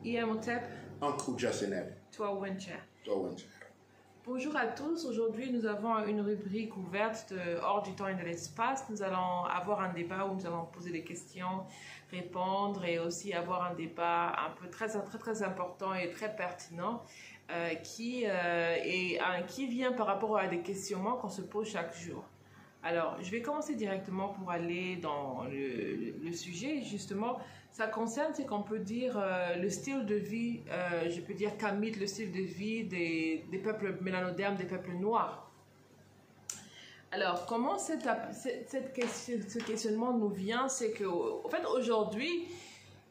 Imhotep. Ankhuja Seneb. Toi, Wenche. Toi, Wenche. Bonjour à tous. Aujourd'hui, nous avons une rubrique ouverte de hors du temps et de l'espace. Nous allons avoir un débat où nous allons poser des questions, répondre et aussi avoir un débat un peu très important et très pertinent qui vient par rapport à des questionnements qu'on se pose chaque jour. Alors, je vais commencer directement pour aller dans le sujet. Justement, ça concerne ce qu'on peut dire le style de vie, je peux dire kamite, le style de vie des peuples mélanodermes, des peuples noirs. Alors, comment ce questionnement nous vient? C'est que, en fait, aujourd'hui,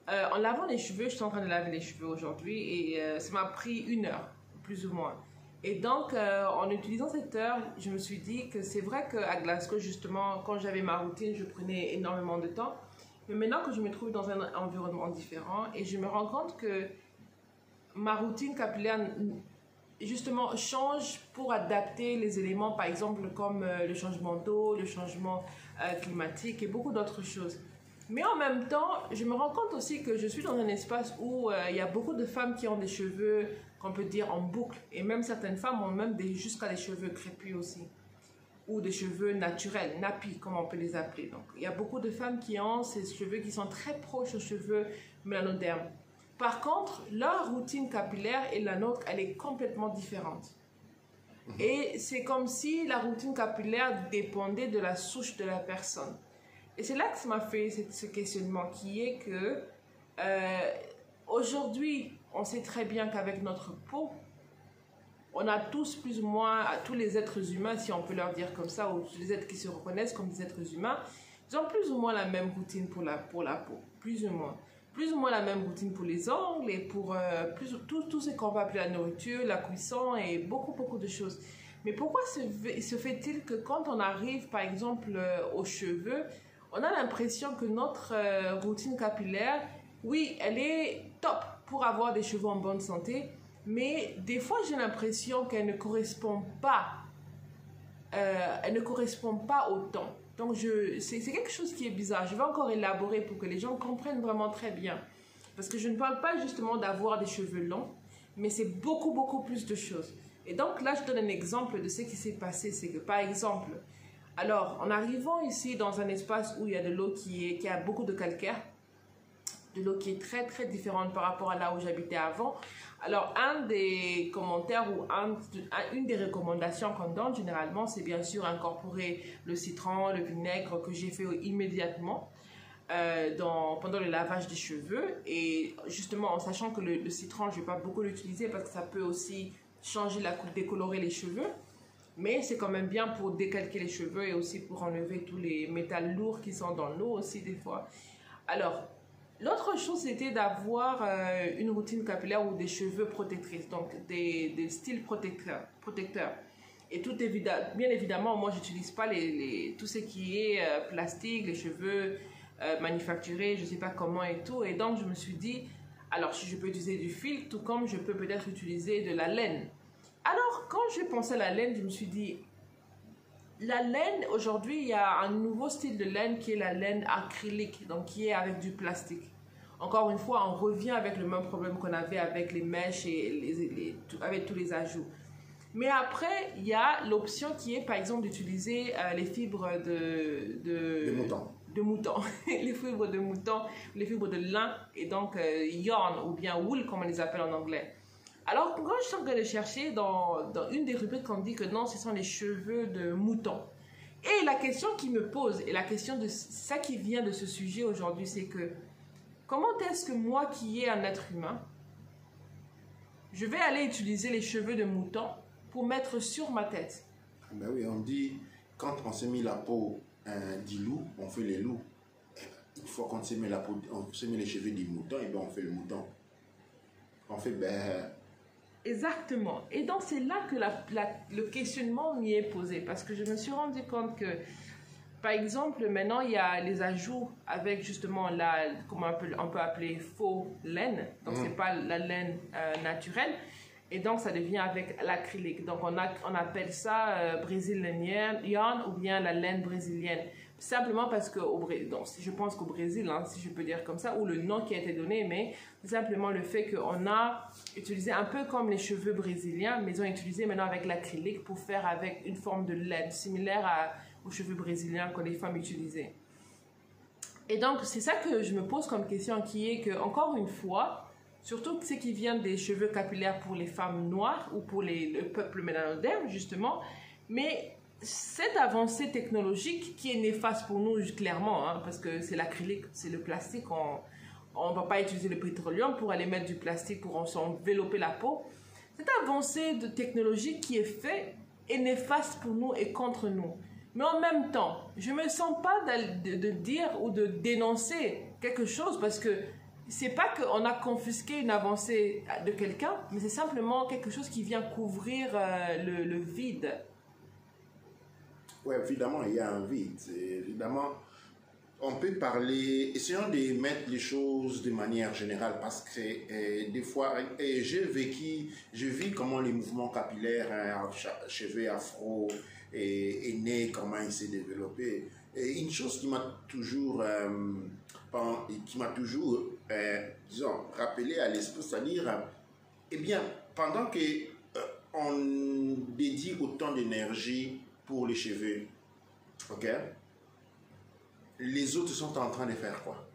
en lavant les cheveux, je suis en train de laver les cheveux aujourd'hui et ça m'a pris 1 heure, plus ou moins. Et donc, en utilisant cette heure, je me suis dit que c'est vrai qu'à Glasgow, justement, quand j'avais ma routine, je prenais énormément de temps. Mais maintenant que je me trouve dans un environnement différent et je me rends compte que ma routine capillaire, justement, change pour adapter les éléments, par exemple, comme le changement d'eau, le changement climatique et beaucoup d'autres choses. Mais en même temps, je me rends compte aussi que je suis dans un espace où il y a beaucoup de femmes qui ont des cheveux, qu'on peut dire, en boucle. Et même certaines femmes ont même jusqu'à des cheveux crépus aussi. Ou des cheveux naturels, nappies, comme on peut les appeler. Donc, il y a beaucoup de femmes qui ont ces cheveux qui sont très proches aux cheveux mélanodermes. Par contre, leur routine capillaire et la nôtre, elle est complètement différente. Et c'est comme si la routine capillaire dépendait de la souche de la personne. Et c'est là que ça m'a fait ce questionnement qui est que aujourd'hui, on sait très bien qu'avec notre peau, on a tous plus ou moins, tous les êtres humains, si on peut leur dire comme ça, ou les êtres qui se reconnaissent comme des êtres humains, ils ont plus ou moins la même routine pour la peau, plus ou moins. Plus ou moins la même routine pour les ongles et pour tout ce qu'on va appeler la nourriture, la cuisson et beaucoup de choses. Mais pourquoi se fait-il que quand on arrive, par exemple, aux cheveux, on a l'impression que notre routine capillaire, oui, elle est top pour avoir des cheveux en bonne santé, mais des fois j'ai l'impression qu'elle ne correspond pas, au temps. Donc c'est quelque chose qui est bizarre. Je vais encore élaborer pour que les gens comprennent vraiment très bien. Parce que je ne parle pas justement d'avoir des cheveux longs, mais c'est beaucoup plus de choses. Et donc là, je donne un exemple de ce qui s'est passé. C'est que par exemple, alors en arrivant ici dans un espace où il y a de l'eau qui a beaucoup de calcaire, de l'eau qui est très différente par rapport à là où j'habitais avant. Alors, un des commentaires ou une des recommandations qu'on donne généralement, c'est bien sûr incorporer le citron, le vinaigre que j'ai fait immédiatement pendant le lavage des cheveux. Et justement, en sachant que le citron, je ne vais pas beaucoup l'utiliser parce que ça peut aussi changer décolorer les cheveux. Mais c'est quand même bien pour décalquer les cheveux et aussi pour enlever tous les métals lourds qui sont dans l'eau aussi des fois. Alors, l'autre chose, c'était d'avoir une routine capillaire ou des cheveux protectrices, donc des styles protecteurs. Et bien évidemment, moi, je n'utilise pas tout ce qui est plastique, les cheveux manufacturés, je ne sais pas comment et tout. Et donc, je me suis dit, alors, si je peux utiliser du fil, tout comme je peux peut-être utiliser de la laine. Alors, quand j'ai pensé à la laine, je me suis dit, la laine, aujourd'hui, il y a un nouveau style de laine qui est la laine acrylique, donc qui est avec du plastique. Encore une fois, on revient avec le même problème qu'on avait avec les mèches et avec tous les ajouts. Mais après, il y a l'option qui est, par exemple, d'utiliser les fibres de mouton. Les fibres de mouton, les fibres de lin, et donc yarn ou bien wool, comme on les appelle en anglais. Alors, quand je suis en train de chercher dans une des rubriques, on dit que non, ce sont les cheveux de mouton. Et la question qui me pose, et la question de ça qui vient de ce sujet aujourd'hui, c'est que comment est-ce que moi, qui est un être humain, je vais aller utiliser les cheveux de mouton pour mettre sur ma tête? Ben oui, on dit, quand on se met la peau du loup, on fait les loups. Une fois qu'on se met les cheveux du mouton, et ben on fait le mouton. On fait Exactement. Et donc, c'est là que le questionnement m'y est posé. Parce que je me suis rendu compte que, par exemple, maintenant, il y a les ajouts avec justement comment on peut appeler faux laine. Donc, c'est pas la laine naturelle. Et donc, ça devient avec l'acrylique. Donc, on appelle ça brésilien yarn ou bien la laine brésilienne. simplement parce que, je pense qu'au Brésil, hein, si je peux dire comme ça, ou le nom qui a été donné, mais simplement le fait qu'on a utilisé un peu comme les cheveux brésiliens, mais ils ont utilisé maintenant avec l'acrylique pour faire avec une forme de laine similaire aux cheveux brésiliens que les femmes utilisaient. Et donc, c'est ça que je me pose comme question, qui est que, encore une fois, surtout ce qui vient des cheveux capillaires pour les femmes noires ou pour le peuple mélanoderme, justement, mais cette avancée technologique qui est néfaste pour nous, clairement, hein, parce que c'est l'acrylique, c'est le plastique, on ne va pas utiliser le pétroleum pour aller mettre du plastique pour s'envelopper la peau. Cette avancée technologique qui est faite est néfaste pour nous et contre nous. Mais en même temps, je ne me sens pas de dire ou de dénoncer quelque chose parce que c'est pas qu'on a confisqué une avancée de quelqu'un, mais c'est simplement quelque chose qui vient couvrir le vide. Oui, évidemment, il y a un vide. Évidemment, on peut parler, essayons de mettre les choses de manière générale parce que des fois, je vis comment les mouvements capillaires, cheveux afro, est né, comment il s'est développé. Et une chose qui m'a toujours, disons, rappelé à l'esprit, c'est-à-dire, eh bien, pendant que on dédie autant d'énergie pour les cheveux, ok, les autres sont en train de faire quoi?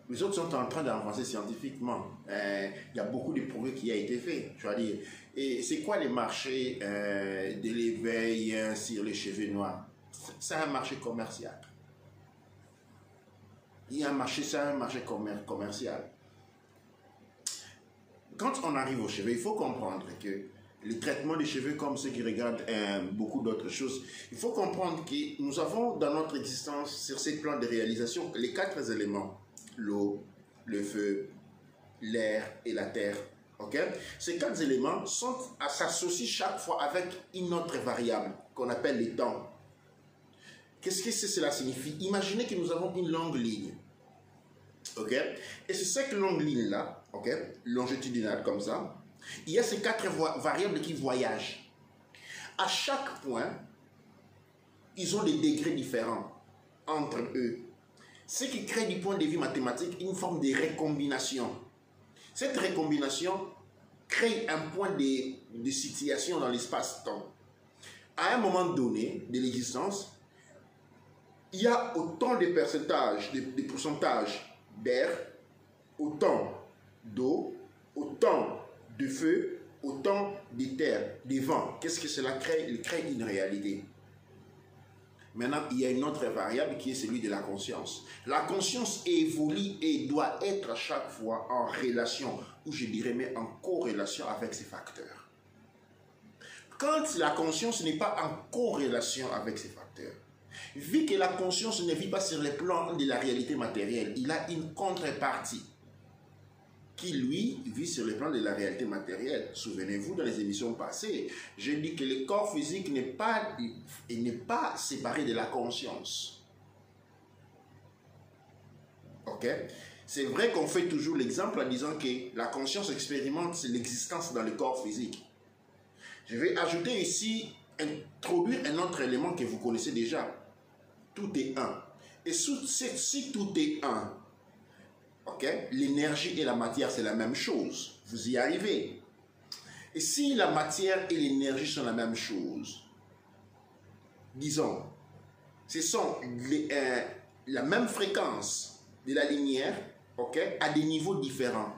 Les autres sont en train d'avancer scientifiquement. Il y a beaucoup de progrès qui a été fait, je veux dire. Et c'est quoi les marchés de l'éveil sur les cheveux noirs? C'est un marché commercial. Il y a un marché, c'est un marché commercial. Quand on arrive aux cheveux, il faut comprendre que le traitement des cheveux, comme ceux qui regardent beaucoup d'autres choses, il faut comprendre que nous avons dans notre existence, sur ces plans de réalisation, les 4 éléments: l'eau, le feu, l'air et la terre. Okay? Ces 4 éléments s'associent chaque fois avec une autre variable qu'on appelle le temps. Qu'est-ce que cela signifie? Imaginez que nous avons une longue ligne. Okay? Et sur cette longue ligne-là, okay, longitudinale comme ça, il y a ces 4 variables qui voyagent. À chaque point, ils ont des degrés différents entre eux. Ce qui crée du point de vue mathématique une forme de récombination. Cette récombination crée un point de situation dans l'espace-temps. À un moment donné de l'existence, il y a autant de pourcentages d'air, autant d'eau, autant de feu, autant de terre, de vent. Qu'est-ce que cela crée? Il crée une réalité. Maintenant, il y a une autre variable qui est celui de la conscience. La conscience évolue et doit être à chaque fois en relation, ou je dirais même en corrélation avec ces facteurs. Quand la conscience n'est pas en corrélation avec ces facteurs, vu que la conscience ne vit pas sur le plan de la réalité matérielle, il a une contrepartie qui, lui, vit sur le plan de la réalité matérielle. Souvenez-vous, dans les émissions passées, j'ai dit que le corps physique n'est pas séparé de la conscience. Ok? C'est vrai qu'on fait toujours l'exemple en disant que la conscience expérimente l'existence dans le corps physique. Je vais ajouter ici, introduire un autre élément que vous connaissez déjà. Tout est un. Et si tout est un, okay, l'énergie et la matière, c'est la même chose. Vous y arrivez. Et si la matière et l'énergie sont la même chose, disons, ce sont la même fréquence de la lumière, okay, à des niveaux différents.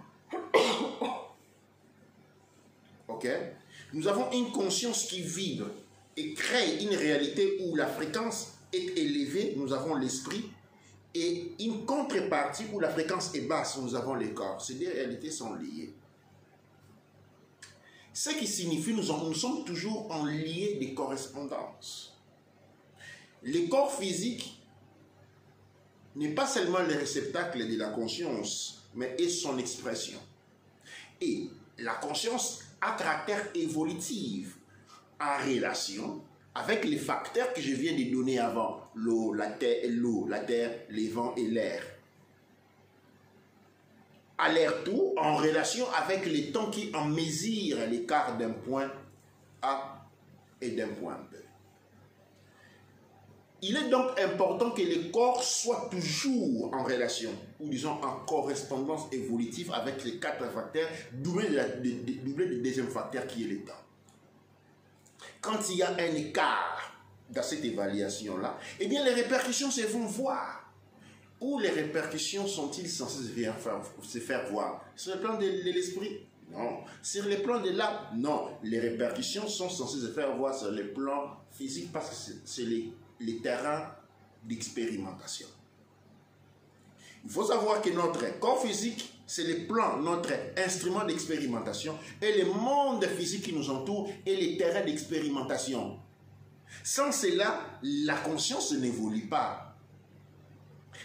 Okay? Nous avons une conscience qui vibre et crée une réalité où la fréquence est élevée, nous avons l'esprit, et une contrepartie où la fréquence est basse, nous avons le corps. Ces deux réalités sont liées. Ce qui signifie que nous sommes toujours en lien de correspondance. Le corps physique n'est pas seulement le réceptacle de la conscience, mais est son expression. Et la conscience a caractère évolutif en relation avec les facteurs que je viens de donner avant, l'eau, la terre, les vents et l'air. À l'air tout, en relation avec les temps qui en mesurent l'écart d'un point A et d'un point B. Il est donc important que le corps soit toujours en relation, ou disons en correspondance évolutive avec les 4 facteurs, doublé du deuxième facteur qui est le temps. Quand il y a un écart dans cette évaluation-là, eh bien les répercussions se vont voir. Où les répercussions sont-ils censées se faire voir? Sur le plan de l'esprit? Non. Sur le plan de l'âme? Non. Les répercussions sont censées se faire voir sur le plan physique parce que c'est les terrains d'expérimentation. Il faut savoir que notre corps physique, c'est le plan, notre instrument d'expérimentation, et le monde physique qui nous entoure est les terrains d'expérimentation. Sans cela, la conscience n'évolue pas.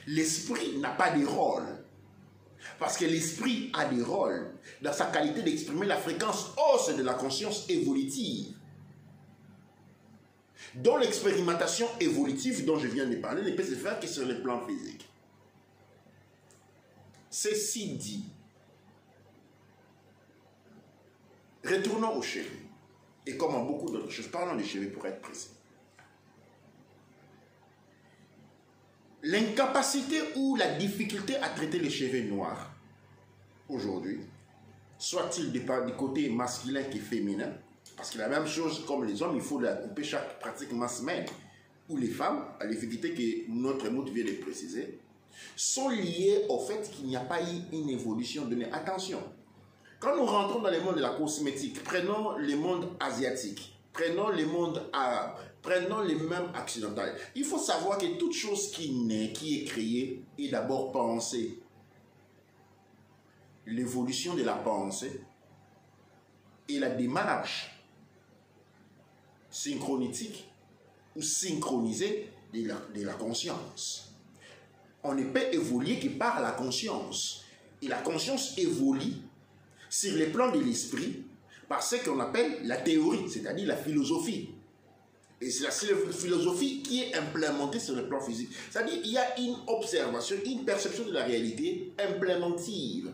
L'esprit n'a pas de rôle. Parce que l'esprit a des rôles dans sa qualité d'exprimer la fréquence haute de la conscience évolutive. Dont l'expérimentation évolutive dont je viens de parler ne peut se faire que sur le plan physique. Ceci dit, retournons aux cheveux. Et comme en beaucoup d'autres choses, parlons des cheveux pour être précis. L'incapacité ou la difficulté à traiter les cheveux noirs, aujourd'hui, soit-il du côté masculin que féminin, parce que la même chose comme les hommes, il faut la couper pratiquement semaine, ou les femmes, à l'effectivité que notre mot vient de préciser, sont liées au fait qu'il n'y a pas eu une évolution donnée. Attention, quand nous rentrons dans le monde de la cosmétique, prenons le monde asiatique, prenons le monde arabe, prenons les mêmes occidentales. Il faut savoir que toute chose qui naît, qui est créée, est d'abord pensée. L'évolution de la pensée et la démarche synchronitique ou synchronisée de la conscience. On ne peut évoluer que par la conscience. Et la conscience évolue sur le plan de l'esprit par ce qu'on appelle la théorie, c'est-à-dire la philosophie. Et c'est la philosophie qui est implémentée sur le plan physique. C'est-à-dire qu'il y a une observation, une perception de la réalité implémentive.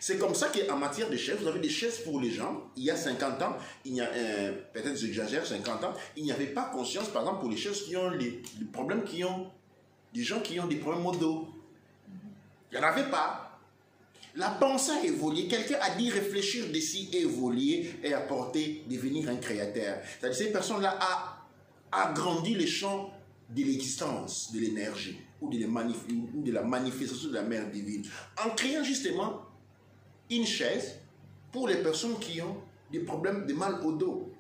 C'est comme ça qu'en matière de chaises, vous avez des chaises pour les gens. Il y a 50 ans, peut-être j'exagère, 50 ans, il n'y avait pas conscience, par exemple, pour les chaises qui ont les problèmes des gens qui ont des problèmes au dos. Il n'y en avait pas. La pensée a évolué. Quelqu'un a dit réfléchir d'ici, évoluer et apporter, devenir un créateur. C'est-à-dire que cette personne-là a agrandi les champs de l'existence, de l'énergie, ou de la manifestation de la mère divine, en créant justement une chaise pour les personnes qui ont des problèmes de mal au dos.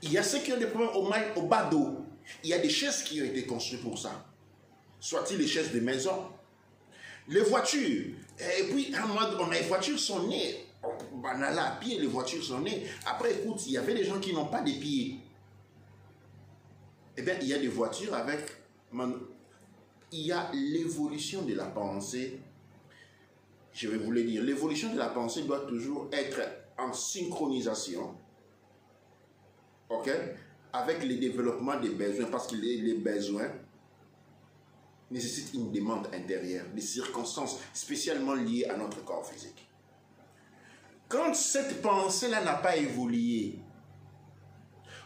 Il y a ceux qui ont des problèmes au bas dos. Il y a des chaises qui ont été construites pour ça. Soit-il les chaises de maison, les voitures. Et puis, on a les voitures sont nées. On a là à pied, les voitures sont nées. Après, écoute, il y avait des gens qui n'ont pas de pieds. Eh bien, il y a des voitures avec... Il y a l'évolution de la pensée. Je vais vous le dire. L'évolution de la pensée doit toujours être en synchronisation. OK? Avec le développement des besoins. Parce que les besoins nécessite une demande intérieure, des circonstances spécialement liées à notre corps physique. Quand cette pensée-là n'a pas évolué,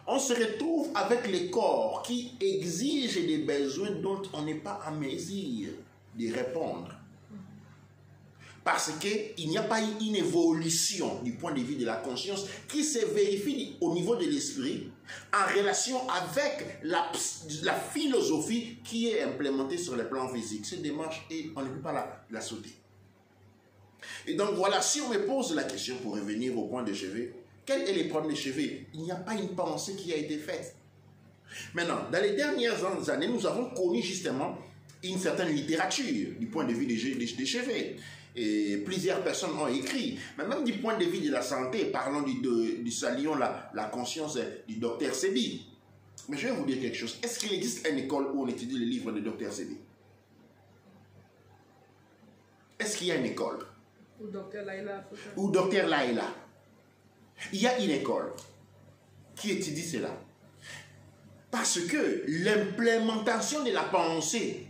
on se retrouve avec le corps qui exige des besoins dont on n'est pas en mesure de répondre. Parce qu'il n'y a pas eu une évolution du point de vue de la conscience qui se vérifie au niveau de l'esprit en relation avec la philosophie qui est implémentée sur le plan physique. Cette démarche, on ne peut pas la sauter. Et donc voilà, si on me pose la question pour revenir au point des cheveux, quel est le problème des cheveux? Il n'y a pas une pensée qui a été faite. Maintenant, dans les dernières années, nous avons connu justement une certaine littérature du point de vue des cheveux. Et plusieurs personnes ont écrit, mais même du point de vue de la santé, parlons du salion, la conscience du docteur Sebi. Mais je vais vous dire quelque chose. Est-ce qu'il existe une école où on étudie les livres de docteur Sebi? Est-ce qu'il y a une école? Ou docteur Laïla. Ou docteur Laïla. Il y a une école qui étudie cela. Parce que l'implémentation de la pensée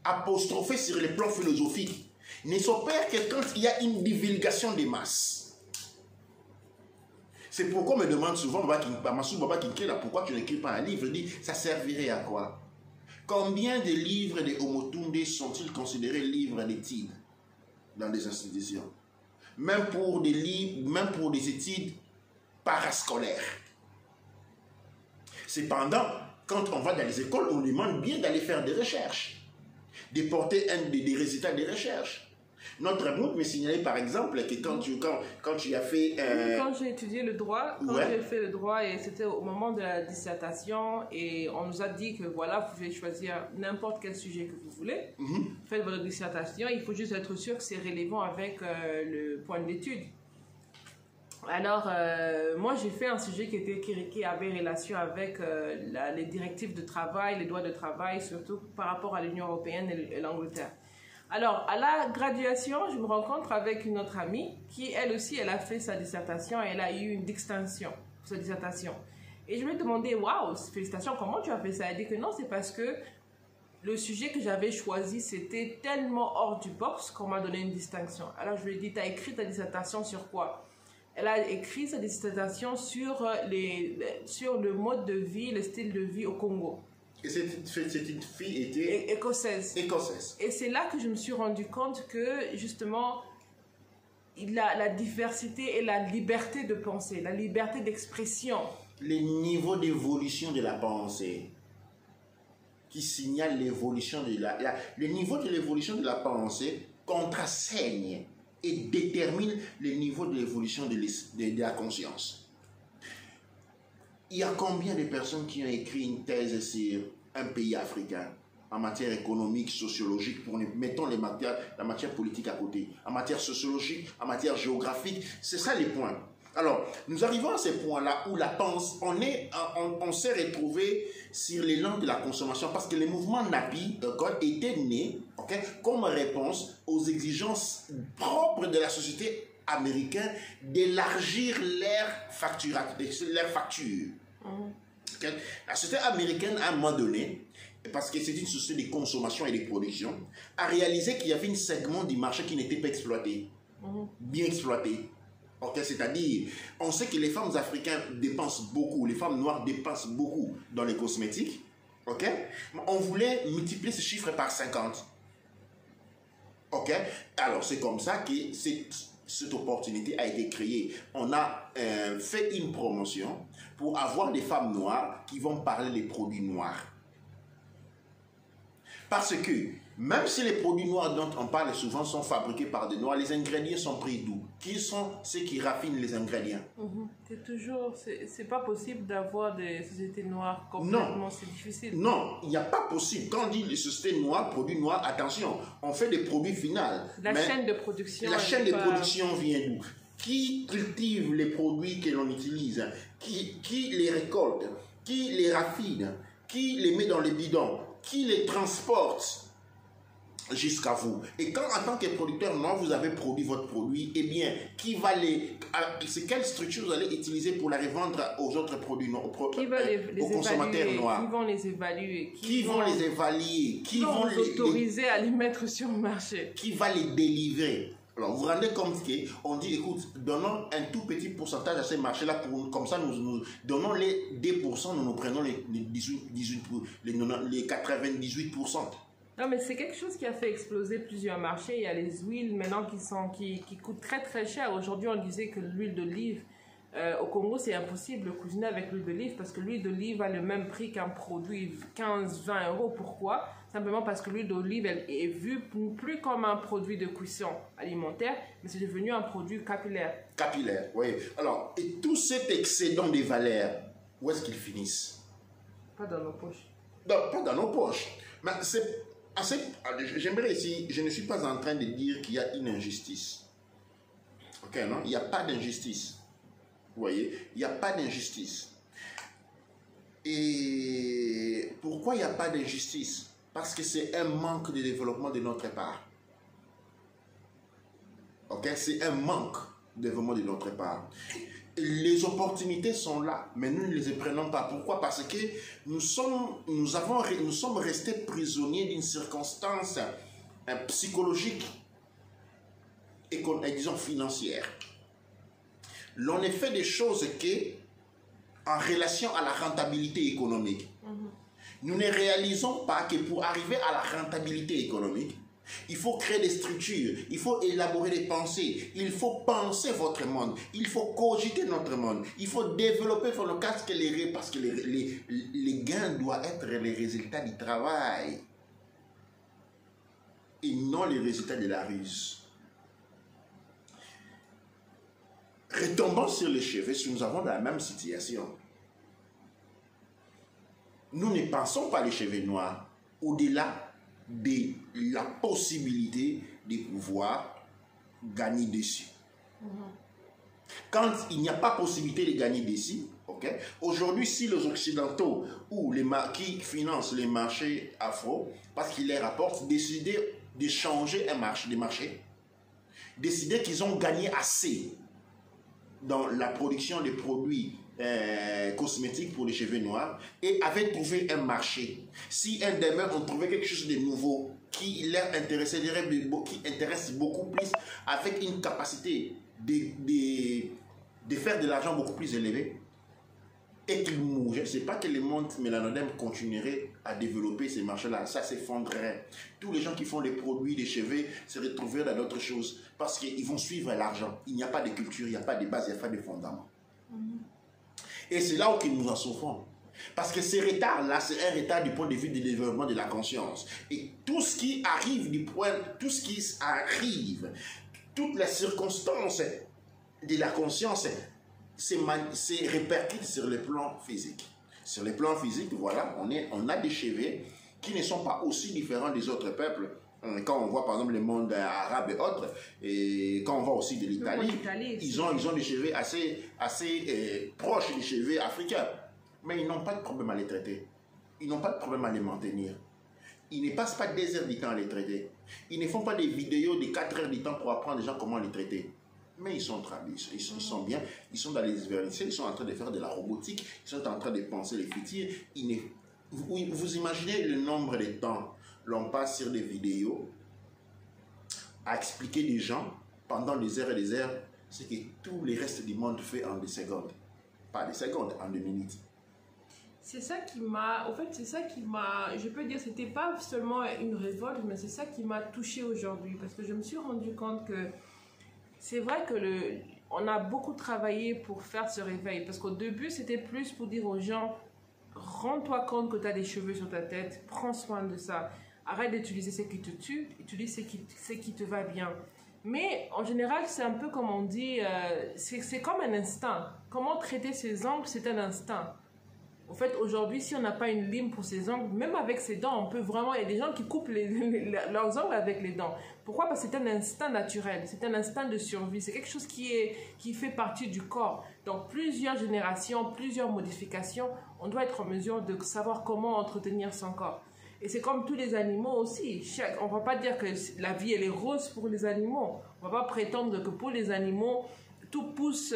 apostrophée sur le plan philosophique ne s'opère que quand il y a une divulgation des masses. C'est pourquoi on me demande souvent, Massou Baba Kinkela, pourquoi tu n'écris pas un livre? Je dis, ça servirait à quoi? Combien de livres de Omotunde sont-ils considérés livres d'études dans des institutions? Même pour des livres, même pour des études parascolaires. Cependant, quand on va dans les écoles, on demande bien d'aller faire des recherches, de porter des résultats des recherches. Notre groupe me signalait par exemple que quand tu as fait... Quand j'ai étudié le droit, j'ai fait le droit et c'était au moment de la dissertation et on nous a dit que voilà, vous pouvez choisir n'importe quel sujet que vous voulez, faites votre dissertation, il faut juste être sûr que c'est relevant avec le point d'étude. Alors, moi j'ai fait un sujet qui avait relation avec les directives de travail, les droits de travail, surtout par rapport à l'Union européenne et l'Angleterre. Alors, à la graduation, je me rencontre avec une autre amie qui, elle aussi, elle a fait sa dissertation et elle a eu une distinction pour sa dissertation. Et je me demandais, waouh, félicitations, comment tu as fait ça? Elle dit que non, c'est parce que le sujet que j'avais choisi, c'était tellement hors du box qu'on m'a donné une distinction. Alors, je lui ai dit, tu as écrit ta dissertation sur quoi? Elle a écrit sa dissertation sur le mode de vie, le style de vie au Congo. Et cette fille était écossaise. Et c'est là que je me suis rendu compte que justement, la diversité et la liberté de penser, la liberté d'expression. Les niveaux d'évolution de la pensée qui signalent l'évolution de le niveau de l'évolution de la pensée contraseigne et détermine le niveau de l'évolution de la conscience. Il y a combien de personnes qui ont écrit une thèse sur un pays africain en matière économique, sociologique, mettons la matière politique à côté, en matière sociologique, en matière géographique, c'est ça les points. Alors, nous arrivons à ces points-là où la pensée, on s'est retrouvé sur l'élan de la consommation parce que le mouvement Napi était né comme réponse aux exigences propres de la société américaine d'élargir leur facture. La société américaine, à un moment donné, parce que c'est une société de consommation et de production, a réalisé qu'il y avait un segment du marché qui n'était pas exploité, bien exploité. C'est-à-dire, on sait que les femmes africaines dépensent beaucoup, les femmes noires dépensent beaucoup dans les cosmétiques. On voulait multiplier ce chiffre par 50. Alors, c'est comme ça que cette opportunité a été créée. On a fait une promotion pour avoir des femmes noires qui vont parler des produits noirs. Parce que, même si les produits noirs dont on parle souvent sont fabriqués par des noirs, les ingrédients sont pris d'où? Qui sont ceux qui raffinent les ingrédients? C'est pas possible d'avoir des sociétés noires complètement, c'est difficile. Non, il n'y a pas possible. Quand on dit les sociétés noires, produits noirs, attention, on fait des produits finaux. La chaîne de production. La chaîne de production vient d'où? Qui cultive les produits que l'on utilise? Qui les récolte? Qui les raffine? Qui les met dans les bidons? Qui les transporte jusqu'à vous? Et quand, en tant que producteur noir, vous avez produit votre produit, eh bien, c'est quelle structure vous allez utiliser pour la revendre aux autres produits noirs, aux consommateurs noirs? Qui vont les évaluer? Qui vont les évaluer? Qui vont les autoriser à les mettre sur le marché? Qui va les délivrer? Alors, vous vous rendez compte qu'on dit, écoute, donnons un tout petit pourcentage à ces marchés-là, comme ça, nous donnons les 2%, nous prenons les 98%. Non, mais c'est quelque chose qui a fait exploser plusieurs marchés. Il y a les huiles maintenant qui coûtent très très cher. Aujourd'hui, on disait que l'huile d'olive, au Congo, c'est impossible de cuisiner avec l'huile d'olive parce que l'huile d'olive a le même prix qu'un produit 15-20 €. Pourquoi? Simplement parce que l'huile d'olive est vue plus comme un produit de cuisson alimentaire, mais c'est devenu un produit capillaire. Capillaire, oui. Alors, et tout cet excédent des valeurs, où est-ce qu'ils finissent? Pas dans nos poches. Non, pas dans nos poches. Mais j'aimerais ici, je ne suis pas en train de dire qu'il y a une injustice. Non? Il n'y a pas d'injustice. Vous voyez? Il n'y a pas d'injustice. Et pourquoi il n'y a pas d'injustice? Parce que c'est un manque de développement de notre part. C'est un manque de développement de notre part. Les opportunités sont là, mais nous ne les prenons pas. Pourquoi? Parce que nous sommes restés prisonniers d'une circonstance psychologique et disons financière. l'on a fait des choses qui, en relation à la rentabilité économique, nous ne réalisons pas que pour arriver à la rentabilité économique, il faut créer des structures, il faut élaborer des pensées, il faut penser votre monde, il faut cogiter notre monde, il faut développer pour le casque parce que les gains doivent être les résultats du travail et non les résultats de la ruse. Retombons sur les cheveux, si nous avons la même situation. Nous ne pensons pas les cheveux noirs au-delà de la possibilité de pouvoir gagner dessus. Quand il n'y a pas possibilité de gagner dessus, okay, aujourd'hui, si les Occidentaux ou les qui financent les marchés afro, parce qu'ils les rapportent, décider de changer un marché, décider qu'ils ont gagné assez dans la production de produits cosmétiques pour les cheveux noirs et avaient trouvé un marché. Si un demain on trouvait quelque chose de nouveau qui leur intéressait, qui intéresse beaucoup plus, avec une capacité de faire de l'argent beaucoup plus élevée, et qu'ils mourraient, c'est pas que le monde mélanodème continuerait à développer ces marchés-là, ça s'effondrerait. Tous les gens qui font des produits, des cheveux, se retrouveraient dans d'autres choses parce qu'ils vont suivre l'argent. Il n'y a pas de culture, il n'y a pas de base, il n'y a pas de fondement. Et c'est là où nous en souffrons. Parce que ce retard-là, c'est un retard du point de vue du développement de la conscience. Et tout ce qui arrive toutes les circonstances de la conscience, c'est répercute sur le plan physique. Sur le plan physique, voilà, on a des cheveux qui ne sont pas aussi différents des autres peuples. Quand on voit par exemple le monde arabe et autres, et quand on voit aussi de l'Italie, ils ont des cheveux assez proches des cheveux africains. Mais ils n'ont pas de problème à les traiter. Ils n'ont pas de problème à les maintenir. Ils ne passent pas des heures du temps à les traiter. Ils ne font pas des vidéos de 4 heures du temps pour apprendre les gens comment les traiter. Mais ils sont bien, ils sont dans les universités, ils sont en train de faire de la robotique, ils sont en train de penser les futurs. Vous imaginez le nombre de temps l'on passe sur des vidéos à expliquer des gens pendant des heures et des heures ce que tout le reste du monde fait en des secondes. Pas des secondes, en 2 minutes. C'est ça qui m'a, je peux dire, c'était pas seulement une révolte, mais c'est ça qui m'a touchée aujourd'hui, parce que je me suis rendu compte que c'est vrai que on a beaucoup travaillé pour faire ce réveil, parce qu'au début, c'était plus pour dire aux gens, rends-toi compte que tu as des cheveux sur ta tête, prends soin de ça, arrête d'utiliser ce qui te tue, utilise ce qui te va bien. Mais en général, c'est un peu comme on dit, c'est comme un instinct. Comment traiter ses ongles, c'est un instinct. En fait, aujourd'hui, si on n'a pas une lime pour ses ongles, même avec ses dents, on peut vraiment... Il y a des gens qui coupent leurs ongles avec les dents. Pourquoi? Parce que c'est un instinct naturel, c'est un instinct de survie, c'est quelque chose qui fait partie du corps. Donc, plusieurs générations, plusieurs modifications, on doit être en mesure de savoir comment entretenir son corps. Et c'est comme tous les animaux aussi. On ne va pas dire que la vie, elle est rose pour les animaux. On ne va pas prétendre que pour les animaux, tout pousse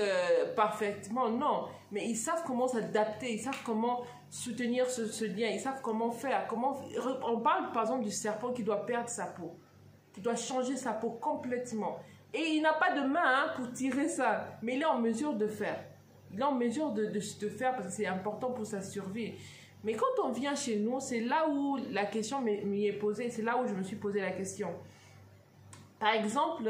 parfaitement, non. Mais ils savent comment s'adapter, ils savent comment soutenir ce lien, ils savent comment faire. On parle par exemple du serpent qui doit perdre sa peau, qui doit changer sa peau complètement. Et il n'a pas de main pour tirer ça, mais il est en mesure de faire. Il est en mesure de faire parce que c'est important pour sa survie. Mais quand on vient chez nous, c'est là où la question m'y est posée, c'est là où je me suis posé la question. Par exemple,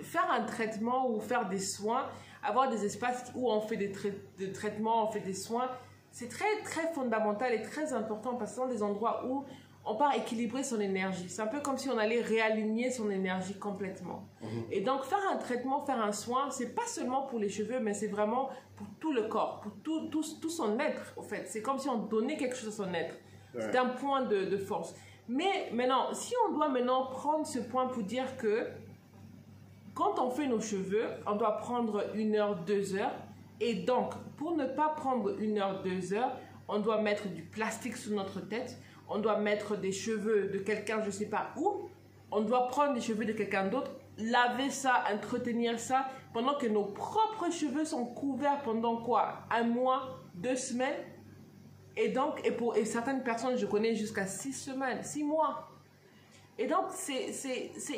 faire un traitement ou faire des soins, avoir des espaces où on fait des traitements, on fait des soins, c'est très, très fondamental et très important parce que ce sont des endroits où on part équilibrer son énergie. C'est un peu comme si on allait réaligner son énergie complètement. Et donc, faire un traitement, faire un soin, c'est pas seulement pour les cheveux, mais c'est vraiment pour tout le corps, pour tout son être, en fait. C'est comme si on donnait quelque chose à son être. Ouais. C'est un point de force. Mais maintenant, si on doit maintenant prendre ce point pour dire que quand on fait nos cheveux, on doit prendre 1 heure, 2 heures. Et donc, pour ne pas prendre 1 heure, 2 heures, on doit mettre du plastique sur notre tête. On doit mettre des cheveux de quelqu'un, je ne sais pas où. On doit prendre des cheveux de quelqu'un d'autre, laver ça, entretenir ça, pendant que nos propres cheveux sont couverts pendant quoi? 1 mois, 2 semaines. Et donc, et certaines personnes, je connais jusqu'à 6 semaines, 6 mois. Et donc, c'est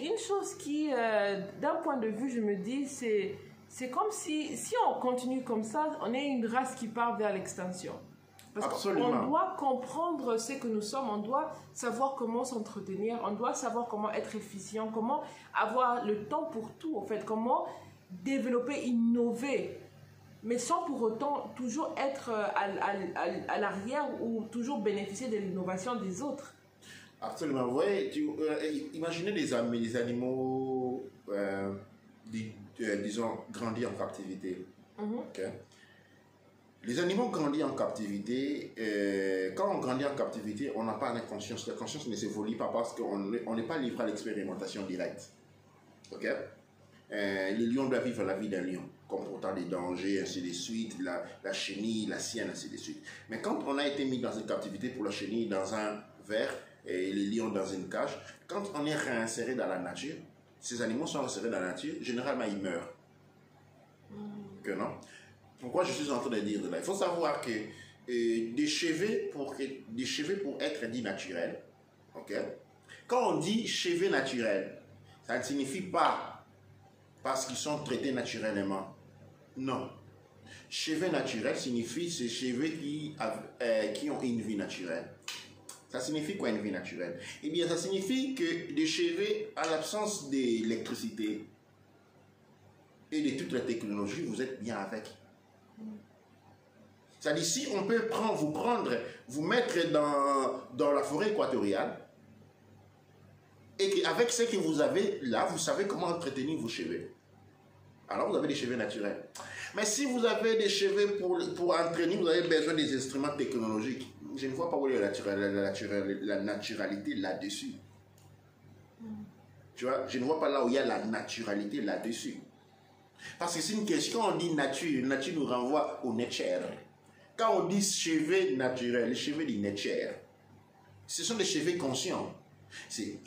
une chose qui, d'un point de vue, je me dis, c'est comme si on continue comme ça, on est une race qui part vers l'extinction. Parce qu'on doit comprendre ce que nous sommes, on doit savoir comment s'entretenir, on doit savoir comment être efficient, comment avoir le temps pour tout, en fait, comment développer, innover, mais sans pour autant toujours être à l'arrière ou toujours bénéficier de l'innovation des autres. Absolument. Vous voyez, imaginez les animaux, disons, grandis en captivité. Okay? Les animaux grandis en captivité, quand on grandit en captivité, on n'a pas la conscience. La conscience ne s'évolue pas parce qu'on n'est pas livré à l'expérimentation directe. Ok? Les lions doivent vivre la vie d'un lion, comportant des dangers, ainsi de suite, la chenille, la sienne, ainsi de suite. Mais quand on a été mis dans une captivité pour la chenille dans un verre et les lions dans une cage, quand on est réinséré dans la nature, ces animaux sont insérés dans la nature, généralement ils meurent. Que non? Pourquoi je suis en train de dire de là? Il faut savoir que des cheveux pour être dit naturel, ok? Quand on dit cheveux naturels, ça ne signifie pas parce qu'ils sont traités naturellement. Non. Cheveux naturels signifie ces cheveux qui ont une vie naturelle. Ça signifie quoi une vie naturelle? Eh bien, ça signifie que des cheveux, à l'absence d'électricité et de toutes les technologies, vous êtes bien avec. C'est-à-dire, si on peut vous mettre dans la forêt équatoriale, et qu'avec ce que vous avez là, vous savez comment entretenir vos cheveux. Alors, vous avez des cheveux naturels. Mais si vous avez des cheveux pour entraîner, vous avez besoin des instruments technologiques. Je ne vois pas où est la naturalité là-dessus. Tu vois, je ne vois pas là où il y a la naturalité là-dessus. Parce que c'est une question, quand on dit nature, nature nous renvoie au nature. Quand on dit cheveux naturels, les cheveux du nature, ce sont des cheveux conscients. Et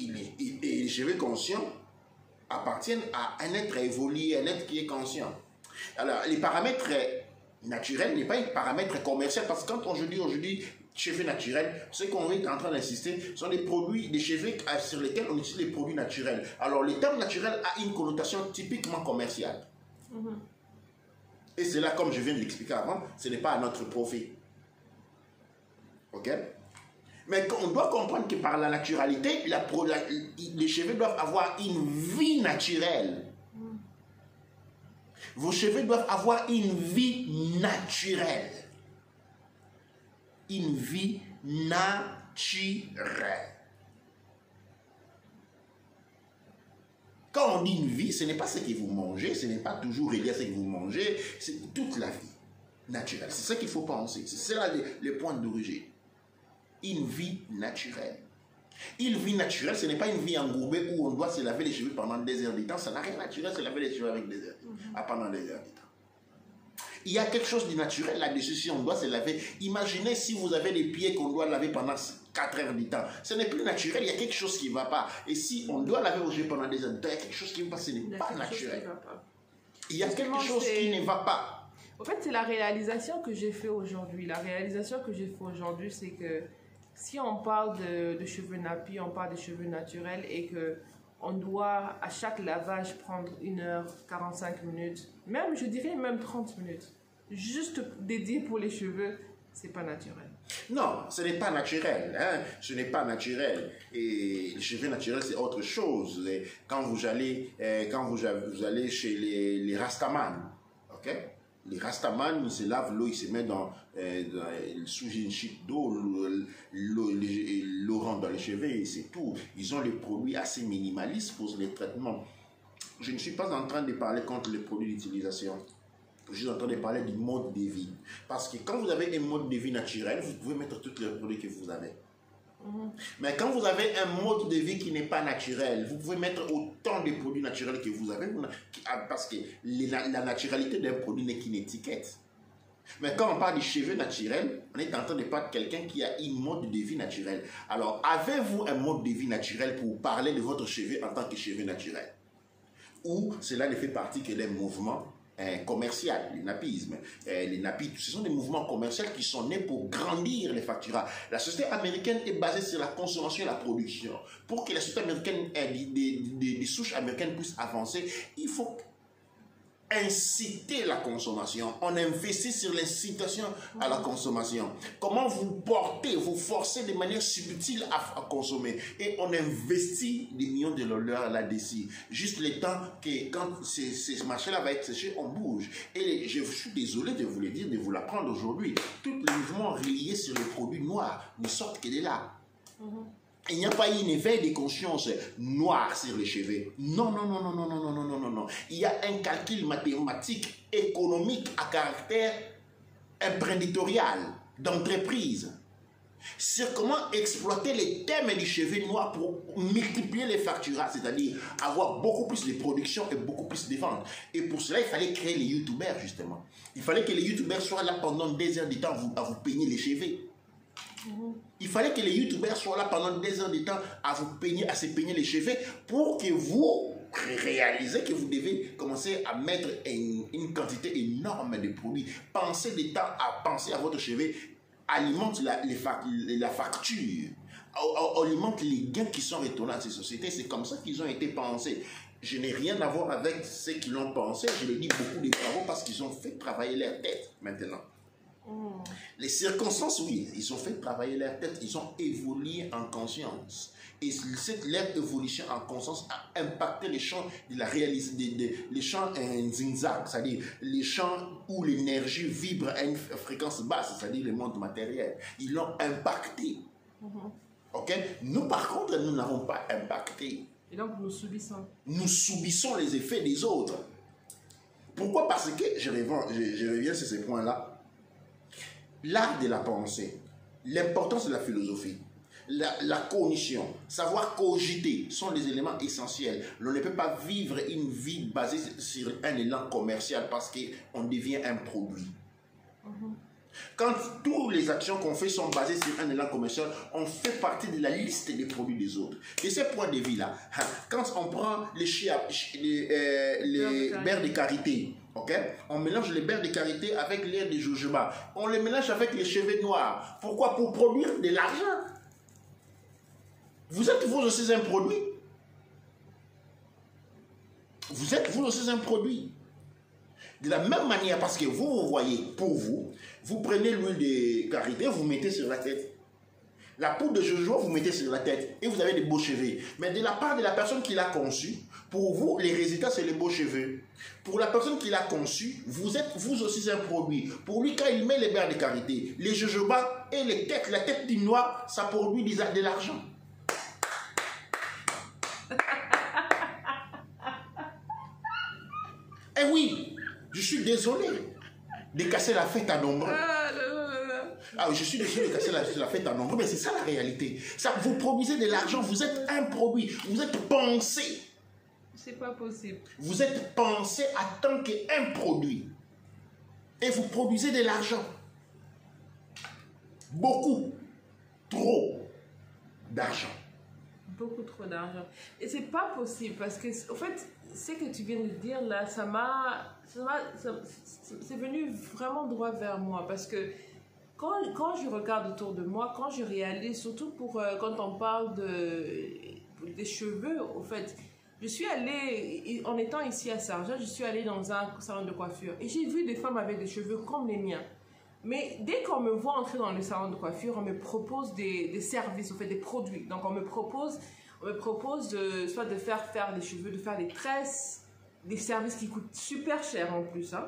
les cheveux conscients appartiennent à un être évolué, un être qui est conscient. Alors, les paramètres naturels n'est pas un paramètre commercial, parce que quand on dit aujourd'hui cheveux naturels, ce qu'on est en train d'insister sont des produits, des cheveux sur lesquels on utilise les produits naturels. Alors, le terme naturel a une connotation typiquement commerciale. Et c'est là, comme je viens de l'expliquer avant, ce n'est pas à notre profit. Ok? Mais on doit comprendre que par la naturalité, les cheveux doivent avoir une vie naturelle. Vos cheveux doivent avoir une vie naturelle. Une vie naturelle. Quand on dit une vie, ce n'est pas ce que vous mangez, ce n'est pas toujours relié à ce que vous mangez, c'est toute la vie naturelle. C'est ça qu'il faut penser. C'est là le point d'origine. Une vie naturelle. Une vie naturelle, ce n'est pas une vie embourbée où on doit se laver les cheveux pendant des heures du temps. Ça n'a rien de naturel, se laver les cheveux avec des heures, pendant des heures du temps. Il y a quelque chose de naturel là-dessus si on doit se laver. Imaginez si vous avez des pieds qu'on doit laver pendant 4 heures du temps. Ce n'est plus naturel, il y a quelque chose qui ne va pas. Et si on doit laver vos cheveux pendant des heures du temps, il y a quelque chose qui ne va pas, ce n'est pas naturel. Il y a quelque chose qui ne va pas. En fait, c'est la réalisation que j'ai fait aujourd'hui. La réalisation que j'ai fait aujourd'hui, c'est que si on parle de cheveux nappies, on parle de cheveux naturels et que on doit à chaque lavage prendre 1h45 minutes, même je dirais même 30 minutes, juste dédié pour les cheveux, c'est pas naturel. Non, ce n'est pas naturel, hein? Ce n'est pas naturel. Et les cheveux naturels, c'est autre chose. Et quand vous allez chez les Rastaman, ok? Les Rastaman, ils se lavent l'eau, ils se mettent sous une chute d'eau, l'eau rentre dans les cheveux et c'est tout. Ils ont des produits assez minimalistes pour les traitements. Je ne suis pas en train de parler contre les produits d'utilisation. Je suis en train de parler du mode de vie. Parce que quand vous avez un mode de vie naturel, vous pouvez mettre tous les produits que vous avez. Mais quand vous avez un mode de vie qui n'est pas naturel, vous pouvez mettre autant de produits naturels que vous avez, parce que la naturalité d'un produit n'est qu'une étiquette. Mais quand on parle des cheveux naturels, on est en train de parler de quelqu'un qui a un mode de vie naturel. Alors, avez-vous un mode de vie naturel pour parler de votre cheveu en tant que cheveu naturel? Ou cela ne fait partie que d'un mouvement commercial, le nappisme. Les nappies, ce sont des mouvements commerciaux qui sont nés pour grandir les facturats. La société américaine est basée sur la consommation et la production. Pour que la société américaine, des souches américaines puissent avancer, il faut inciter la consommation. On investit sur l'incitation à la consommation. Comment vous portez, vous forcez de manière subtile à consommer. Et on investit des millions de dollars là-dessus. Juste le temps que quand ce marché-là va être séché, on bouge. Et je suis désolé de vous le dire, de vous l'apprendre aujourd'hui. Tous les mouvements reliés sur les produits noirs ne sortent que de là. Il n'y a pas eu un éveil de conscience noir sur les cheveux. Non, non, non, non, non, non, non, non, non, non, non. Il y a un calcul mathématique, économique à caractère imprenditorial, d'entreprise, sur comment exploiter les thèmes du cheveu noir pour multiplier les facturages, c'est-à-dire avoir beaucoup plus de production et beaucoup plus de ventes. Et pour cela, il fallait créer les youtubeurs, justement. Il fallait que les youtubeurs soient là pendant des heures de temps à vous peigner les cheveux. Il fallait que les youtubeurs soient là pendant des heures de temps à se peigner les cheveux pour que vous réalisez que vous devez commencer à mettre une quantité énorme de produits. Pensez des temps à penser à votre cheveu, alimente la facture, alimente les gains qui sont retournés à ces sociétés. C'est comme ça qu'ils ont été pensés. Je n'ai rien à voir avec ceux qui l'ont pensé. Je le dis beaucoup de bravo parce qu'ils ont fait travailler leur tête maintenant. Les circonstances, oui, ils ont fait travailler leur tête, ils ont évolué en conscience. Et leur évolution en conscience a impacté les champs de la réalité, les champs en zigzag, c'est-à-dire les champs où l'énergie vibre à une fréquence basse, c'est-à-dire le monde matériel. Ils l'ont impacté. Ok? Nous, par contre, nous n'avons pas impacté. Et donc, nous subissons. Nous subissons les effets des autres. Pourquoi? Parce que, je reviens sur ces points-là. L'art de la pensée, l'importance de la philosophie, la cognition, savoir cogiter sont des éléments essentiels. On ne peut pas vivre une vie basée sur un élan commercial parce qu'on devient un produit. Quand toutes les actions qu'on fait sont basées sur un élan commercial, on fait partie de la liste des produits des autres. De ce point de vue-là, quand on prend les beurres de karité, okay? On mélange les beurres de karité avec l'air de jojoba. On les mélange avec les cheveux noirs. Pourquoi? Pour produire de l'argent. Vous êtes vous aussi un produit. Vous êtes vous aussi un produit. De la même manière, parce que vous voyez, pour vous, vous prenez l'huile de karité, vous mettez sur la tête. La poudre de jojoba, vous mettez sur la tête et vous avez des beaux cheveux. Mais de la part de la personne qui l'a conçu, pour vous, les résultats, c'est les beaux cheveux. Pour la personne qui l'a conçu, vous êtes vous aussi un produit. Pour lui, quand il met les beurres de karité, les jojoba et les têtes, la tête du noir, ça produit de l'argent. Eh oui, je suis désolé de casser la fête à nombreux. Ah, je suis désolé de casser la fête à nombreux, mais c'est ça la réalité. Ça, vous produisez de l'argent, vous êtes un produit, vous êtes pensé. C'est pas possible. Vous êtes pensé en tant qu'un produit. Et vous produisez de l'argent. Beaucoup. Trop d'argent. Beaucoup trop d'argent. Et c'est pas possible parce que, en fait, ce que tu viens de dire là, c'est venu vraiment droit vers moi parce que quand je regarde autour de moi, quand je réalise, surtout quand on parle des cheveux, au fait, je suis allée, en étant ici à Sarja, je suis allée dans un salon de coiffure et j'ai vu des femmes avec des cheveux comme les miens. Mais dès qu'on me voit entrer dans le salon de coiffure, on me propose des services, en fait des produits. Donc on me propose soit de faire des cheveux, de faire des tresses, des services qui coûtent super cher en plus. Hein.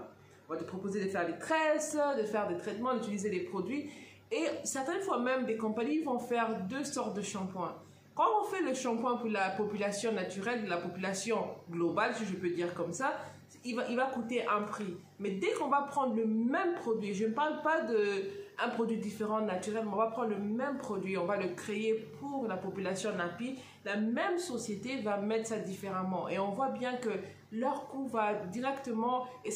On va te proposer de faire des tresses, de faire des traitements, d'utiliser des produits. Et certaines fois même, des compagnies vont faire 2 sortes de shampoings. Quand on fait le shampoing pour la population naturelle, la population globale, si je peux dire comme ça, il va coûter un prix. Mais dès qu'on va prendre le même produit, je ne parle pas d'un produit différent naturel, mais on va prendre le même produit, on va le créer pour la population Napi, la même société va mettre ça différemment. Et on voit bien que leur coût va directement, et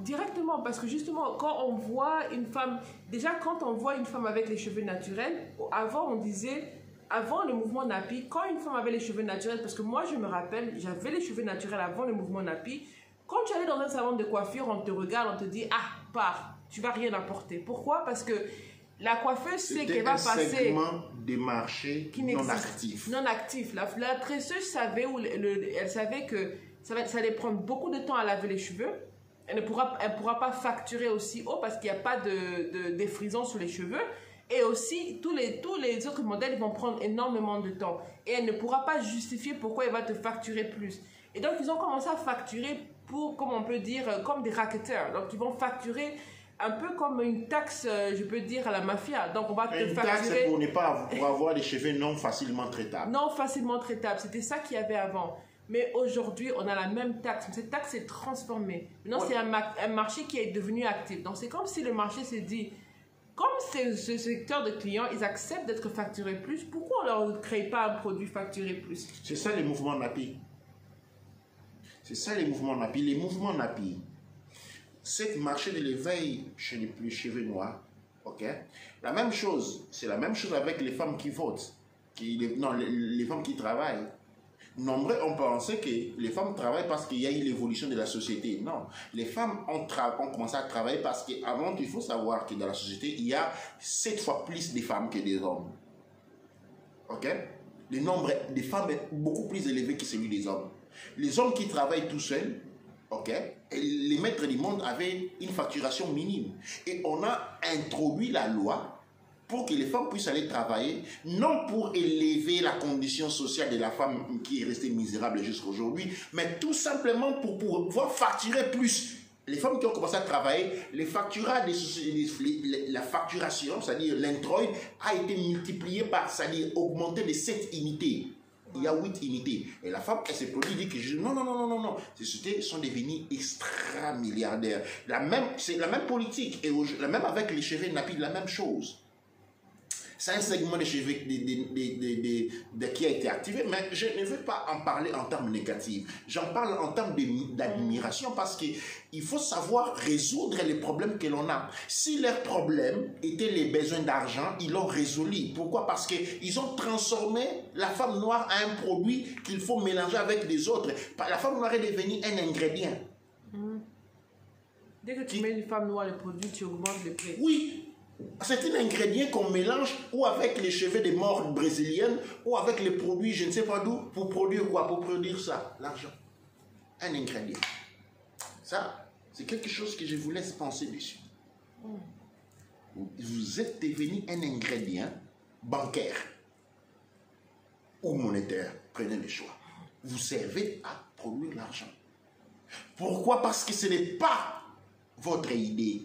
directement, parce que justement, quand on voit une femme, déjà quand on voit une femme avec les cheveux naturels, avant on disait, avant le mouvement Napi, quand une femme avait les cheveux naturels, parce que moi je me rappelle, j'avais les cheveux naturels avant le mouvement Napi, quand tu allais dans un salon de coiffure, on te regarde, on te dit, ah, pars, tu vas rien apporter. Pourquoi? Parce que la coiffeuse sait qu'elle va passer... C'était un segment des marchés non actifs. Non actif. La tresseuse savait, elle savait que ça allait prendre beaucoup de temps à laver les cheveux. Elle ne pourra pas facturer aussi haut parce qu'il n'y a pas de défrisant sur les cheveux. Et aussi, tous les autres modèles vont prendre énormément de temps. Et elle ne pourra pas justifier pourquoi elle va te facturer plus. Et donc, ils ont commencé à facturer pour, comme on peut dire, comme des racketteurs. Donc, ils vont facturer un peu comme une taxe, je peux dire, à la mafia. Donc, on va te facturer... Une taxe pour avoir des cheveux non facilement traitables. Non facilement traitables. C'était ça qu'il y avait avant. Mais aujourd'hui, on a la même taxe. Cette taxe s'est transformée. Maintenant, c'est un marché qui est devenu actif. Donc, c'est comme si le marché s'est dit... Comme ce secteur de clients, ils acceptent d'être facturés plus, pourquoi on ne leur crée pas un produit facturé plus? C'est ça les mouvements NAPI. C'est ça les mouvements NAPI. Les mouvements NAPI, ce marché de l'éveil chez les plus cheveux noirs, ok? La même chose, c'est la même chose avec les femmes qui votent, les femmes qui travaillent. Nombreux ont pensé que les femmes travaillent parce qu'il y a eu l'évolution de la société. Non, les femmes ont commencé à travailler parce qu'avant, il faut savoir que dans la société, il y a 7 fois plus de femmes que des hommes. Ok? Le nombre de femmes est beaucoup plus élevé que celui des hommes. Les hommes qui travaillent tout seuls, ok? Et les maîtres du monde avaient une facturation minime. Et on a introduit la loi pour que les femmes puissent aller travailler, non pour élever la condition sociale de la femme qui est restée misérable jusqu'à aujourd'hui, mais tout simplement pour pouvoir facturer plus. Les femmes qui ont commencé à travailler, la facturation, c'est-à-dire l'introïde, a été multipliée par, c'est-à-dire augmentée de 7 unités. Il y a 8 unités. Et la femme, elle s'est produite, dit que non. Ces sociétés sont devenues extra-milliardaires. C'est la même politique. Et même avec les cheveux NAPI, la même chose. C'est un segment de cheveux qui a été activé, mais je ne veux pas en parler en termes négatifs. J'en parle en termes d'admiration parce qu'il faut savoir résoudre les problèmes que l'on a. Si leurs problèmes étaient les besoins d'argent, ils l'ont résolu. Pourquoi? Parce qu'ils ont transformé la femme noire en un produit qu'il faut mélanger avec des autres. La femme noire est devenue un ingrédient. Dès que tu mets une femme noire, le produit, tu augmentes le prix. Oui. C'est un ingrédient qu'on mélange ou avec les cheveux des morts brésiliennes ou avec les produits, je ne sais pas d'où, pour produire quoi? Pour produire ça, l'argent. Un ingrédient. Ça, c'est quelque chose que je vous laisse penser dessus. Vous êtes devenu un ingrédient bancaire ou monétaire. Prenez le choix. Vous servez à produire l'argent. Pourquoi? Parce que ce n'est pas votre idée.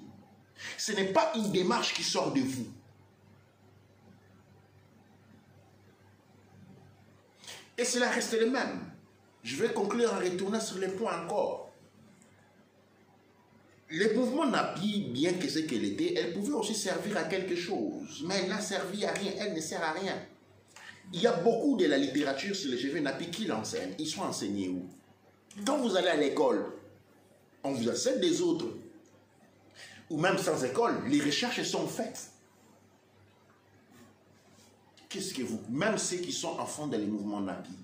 Ce n'est pas une démarche qui sort de vous. Et cela reste le même. Je vais conclure en retournant sur les points encore. Le mouvement NAPI, bien que ce qu'elle était, elle pouvait aussi servir à quelque chose. Mais elle n'a servi à rien, elle ne sert à rien. Il y a beaucoup de la littérature sur les cheveux NAPI qui l'enseignent. Ils sont enseignés où? Quand vous allez à l'école, on vous enseigne des autres. Ou même sans école, les recherches sont faites. Qu'est-ce que vous, même ceux qui sont enfants dans les mouvements NAPI,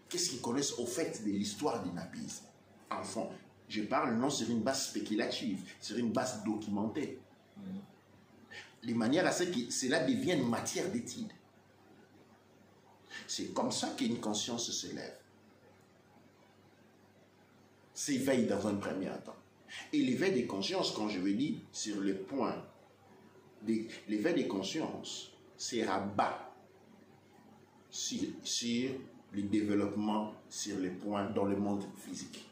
qu'est-ce qu'ils connaissent au fait de l'histoire du napisme? Enfants, je parle non sur une base spéculative, sur une base documentée. De manière à ce que cela devienne matière d'étude. C'est comme ça qu'une conscience se lève. S'éveille dans un premier temps. Et l'éveil des consciences, quand je veux dire, sur le point, l'éveil des consciences, c'est rabat sur le développement, sur les points dans le monde physique.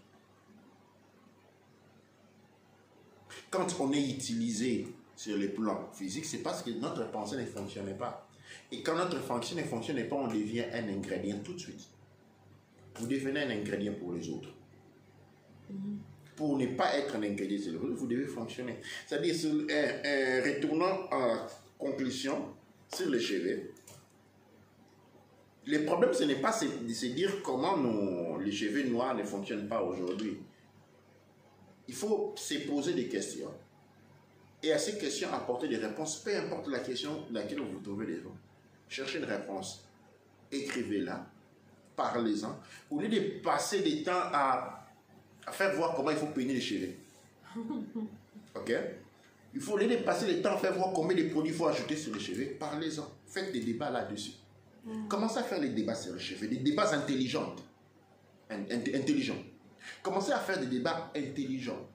Quand on est utilisé sur le plan physique, c'est parce que notre pensée ne fonctionnait pas. Et quand notre pensée ne fonctionnait pas, on devient un ingrédient tout de suite. Vous devenez un ingrédient pour les autres. Pour ne pas être un ingrédient sur les autres, vous devez fonctionner. C'est-à-dire, retournant à la conclusion sur les cheveux, le problème, ce n'est pas de se dire comment les cheveux noirs ne fonctionnent pas aujourd'hui. Il faut se poser des questions. Et à ces questions, apporter des réponses, peu importe la question laquelle vous vous trouvez devant. Cherchez une réponse, écrivez-la, parlez-en. Au lieu de passer des temps à faire voir comment il faut peigner les cheveux. Ok? Il faut, au lieu de passer le temps à faire voir combien de produits il faut ajouter sur les cheveux, parlez-en. Faites des débats là-dessus. Commencez à faire les débats sur les cheveux, des débats intelligents. Commencez à faire des débats intelligents.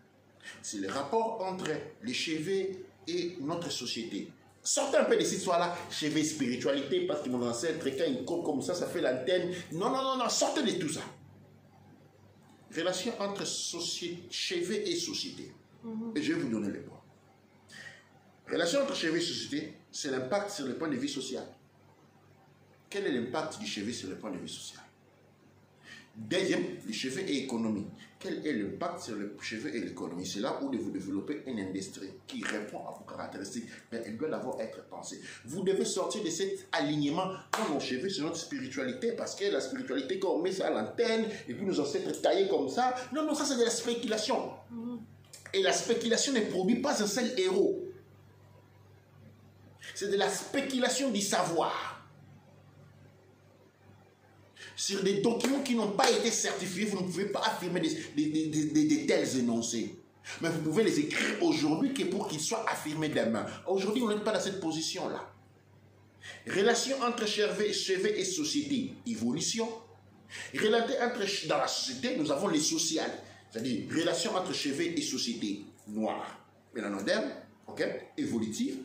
C'est le rapport entre les cheveux et notre société. Sortez un peu de cette histoire-là, cheveux spiritualité, parce que mon ancêtre, quand il court comme ça fait l'antenne. Non, non, non, non, sortez de tout ça. Relation entre cheveux et société. Et je vais vous donner les points. Relation entre cheveux et société, c'est l'impact sur le point de vue social. Quel est l'impact du cheveu sur le point de vue social? Deuxième, les cheveux et l'économie. Quel est l'impact sur le cheveu et l'économie? C'est là où vous développez une industrie qui répond à vos caractéristiques, mais elle doit d'abord être pensée. Vous devez sortir de cet alignement dans nos cheveux sur notre spiritualité, parce que la spiritualité, quand on met ça à l'antenne, et puis nos ancêtres taillés comme ça, non, non, ça c'est de la spéculation. Et la spéculation ne produit pas un seul héros. C'est de la spéculation du savoir. Sur des documents qui n'ont pas été certifiés, vous ne pouvez pas affirmer de tels énoncés. Mais vous pouvez les écrire aujourd'hui pour qu'ils soient affirmés demain. Aujourd'hui, on n'est pas dans cette position-là. Relation entre cheveux et société, évolution. Dans la société, nous avons les sociales. C'est-à-dire, relation entre cheveux et société, noire, mélanodème, ok, évolutive.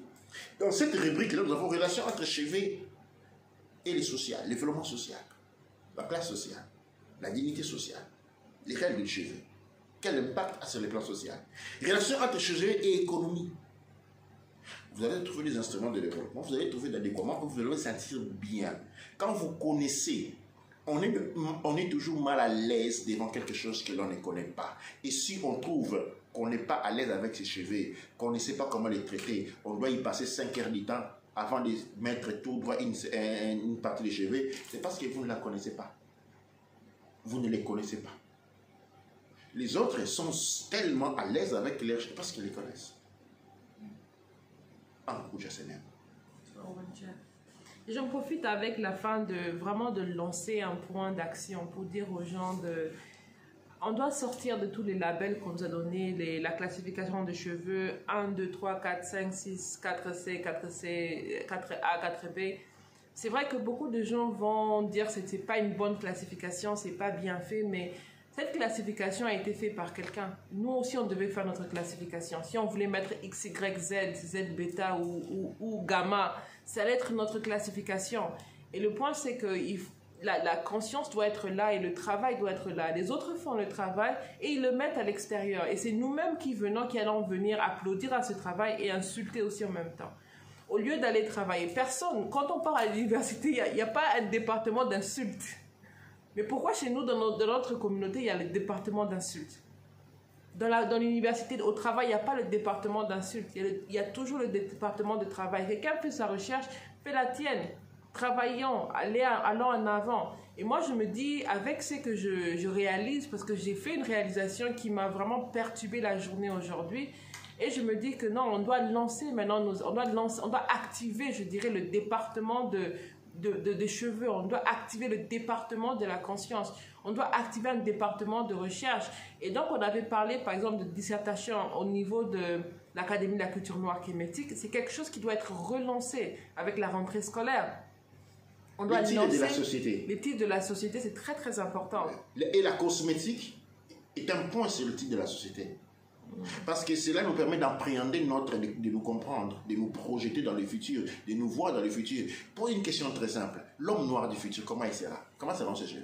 Dans cette rubrique-là, nous avons relation entre cheveux et les sociales, le développement social. La classe sociale, la dignité sociale, les règles du cheveu. Quel impact a sur le plan social? Relation entre cheveux et économie. Vous allez trouver des instruments de développement, vous allez trouver des développements pour vous allez vous sentir bien. Quand vous connaissez, on est toujours mal à l'aise devant quelque chose que l'on ne connaît pas. Et si on trouve qu'on n'est pas à l'aise avec ses cheveux, qu'on ne sait pas comment les traiter, on doit y passer 5 heures du temps avant de mettre tout droit une partie des cheveux, c'est parce que vous ne la connaissez pas. Vous ne les connaissez pas. Les autres sont tellement à l'aise avec leurs cheveux parce qu'ils les connaissent. Et j'en profite avec la fin de lancer un point d'action pour dire aux gens on doit sortir de tous les labels qu'on nous a donnés, la classification de cheveux 1, 2, 3, 4, 5, 6, 4C, 4C, 4A, 4B. C'est vrai que beaucoup de gens vont dire que ce n'est pas une bonne classification, c'est pas bien fait, mais cette classification a été faite par quelqu'un. Nous aussi, on devait faire notre classification. Si on voulait mettre X, Y, Z, Z, bêta ou gamma, ça allait être notre classification. Et le point, c'est que la conscience doit être là et le travail doit être là. Les autres font le travail et ils le mettent à l'extérieur. Et c'est nous-mêmes qui allons venir applaudir à ce travail et insulter aussi en même temps. Au lieu d'aller travailler, personne, quand on part à l'université, il n'y a pas un département d'insultes. Mais pourquoi chez nous, dans notre communauté, il y a le département d'insultes? Dans l'université, au travail, il n'y a pas le département d'insultes. Il y a toujours le département de travail. Quelqu'un fait sa recherche, fais la tienne. Travaillons, allons en avant. Et moi, je me dis, avec ce que je réalise, parce que j'ai fait une réalisation qui m'a vraiment perturbé la journée aujourd'hui, et je me dis que non, on doit lancer maintenant, on doit activer, je dirais, le département des cheveux, on doit activer le département de la conscience, on doit activer un département de recherche. Et donc, on avait parlé, par exemple, de dissertation au niveau de l'Académie de la culture noire kémétique. C'est quelque chose qui doit être relancé avec la rentrée scolaire. On doit l'éthique de la société. L'éthique de la société, c'est très, très important. Et la cosmétique est un point sur l'éthique de la société. Parce que cela nous permet d'appréhender de nous comprendre, de nous projeter dans le futur, de nous voir dans le futur. Pour une question très simple, l'homme noir du futur, comment il sera? Comment seront ses cheveux?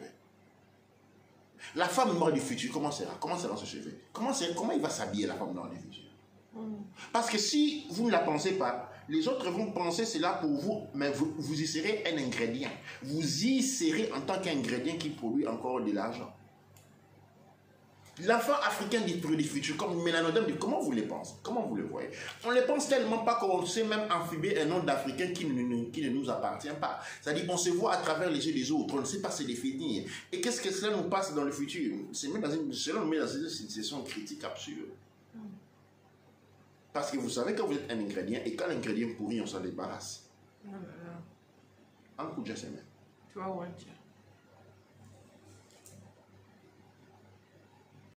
La femme noire du futur, comment sera? Comment seront ses cheveux? Comment il va s'habiller, la femme noire du futur? Parce que si vous ne la pensez pas, les autres vont penser cela pour vous, mais vous y serez un ingrédient. Vous y serez en tant qu'ingrédient qui produit encore de l'argent. L'enfant africain du futur, comme mélanodème, comment vous les pensez? Comment vous le voyez? On ne les pense tellement pas qu'on sait même amphiber un nom d'Africain qui ne nous appartient pas. C'est-à-dire qu'on se voit à travers les yeux des autres, on ne sait pas se définir. Et qu'est-ce que cela nous passe dans le futur? Cela nous met dans une situation critique absurde. Parce que vous savez, quand vous êtes un ingrédient, et quand l'ingrédient pourrit, on s'en débarrasse. Un coup de jasmin. Tu vois, ouais.